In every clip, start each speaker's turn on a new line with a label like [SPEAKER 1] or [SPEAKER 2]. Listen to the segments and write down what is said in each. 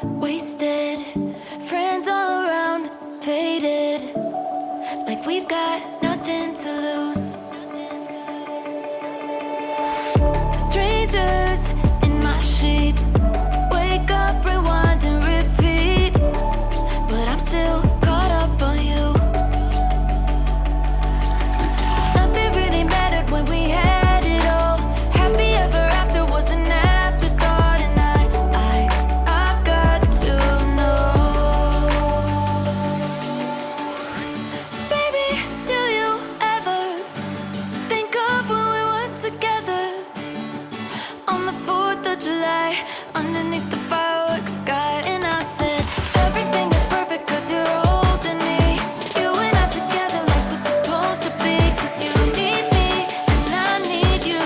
[SPEAKER 1] wasted. Friends all around, faded, like we've got nothing to lose. Strangers in my sheets, wake up, rewind and repeat, but I'm still caught up on you. Nothing really mattered when we had it all. Happy ever after was an afterthought, and I've got to know. Baby, do you ever think of when we were together on the 4th of July, underneath the fireworks sky? And I said, everything is perfect cause you're holding me. You and I together like we're supposed to be, cause you need me and I need you.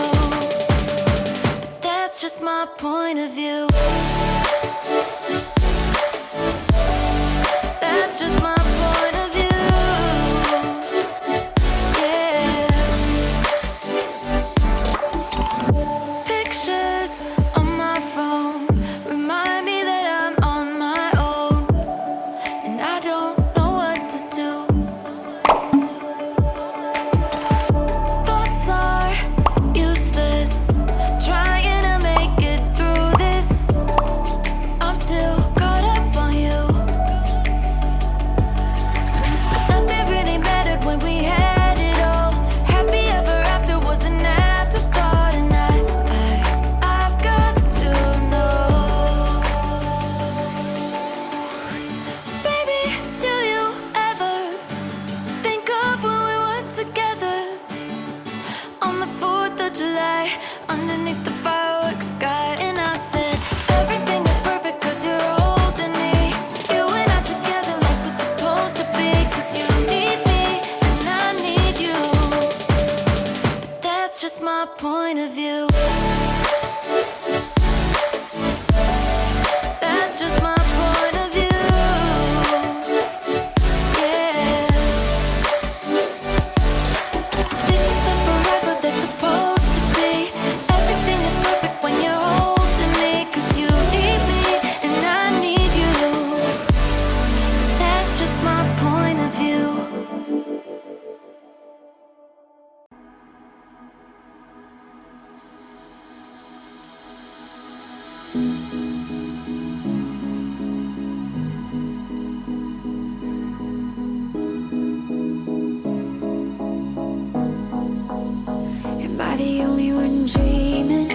[SPEAKER 1] But that's just my point of view. That's just my point of view. Yeah. Pictures on my phone remind me that I'm on my own, and I don't know what to do. Thoughts are useless, trying to make it through this. I'm still caught up on you. Nothing really mattered when we had it all. Happy ever after was an afterthought, and I've got to know. Baby, do you ever think of when we were together on the 4th of July, underneath the fireworks sky? And I said, everything is perfect cause you're holding me. You and I together like we're supposed to be, cause you need me and I need you. But that's just my point of view. That's just my point of view. Yeah. This is the forever that's supposed to be. Everything is perfect when you're holding me, cause you need me and I need you. But that's just my point of view. Am I the only one dreaming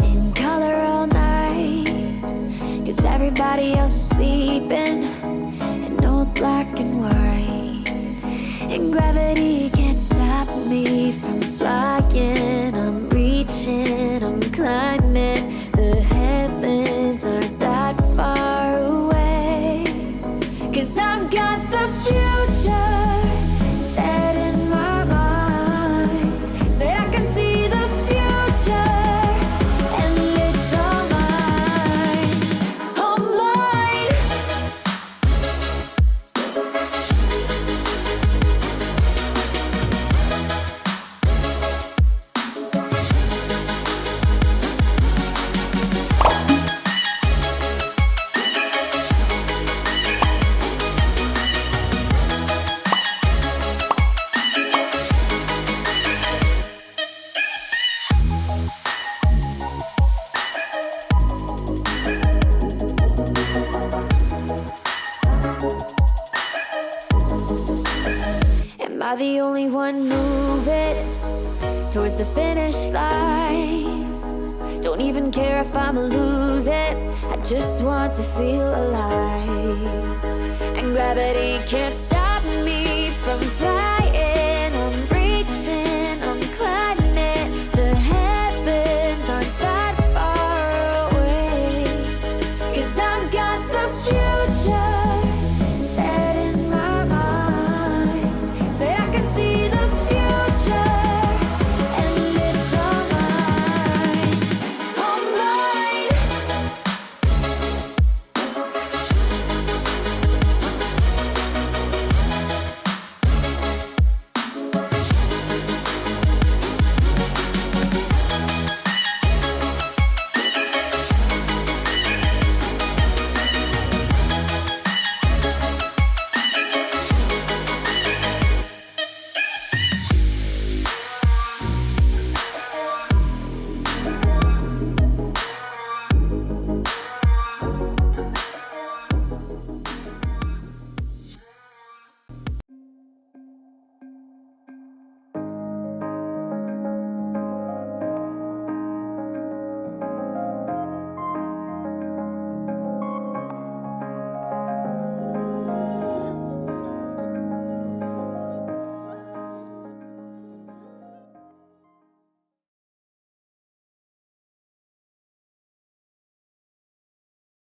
[SPEAKER 1] in color all night? Cause everybody else is sleeping in old black and white. And gravity can't stop me from flying. I'm reaching, I'm climbing. The heavens aren't that far away. Cause I've got the future set in my mind. Say I can see the future and it's all mine. All mine. Am I the only one moving towards the finish line? Don't even care if I'ma lose it, I just want to feel alive. And gravity can't stop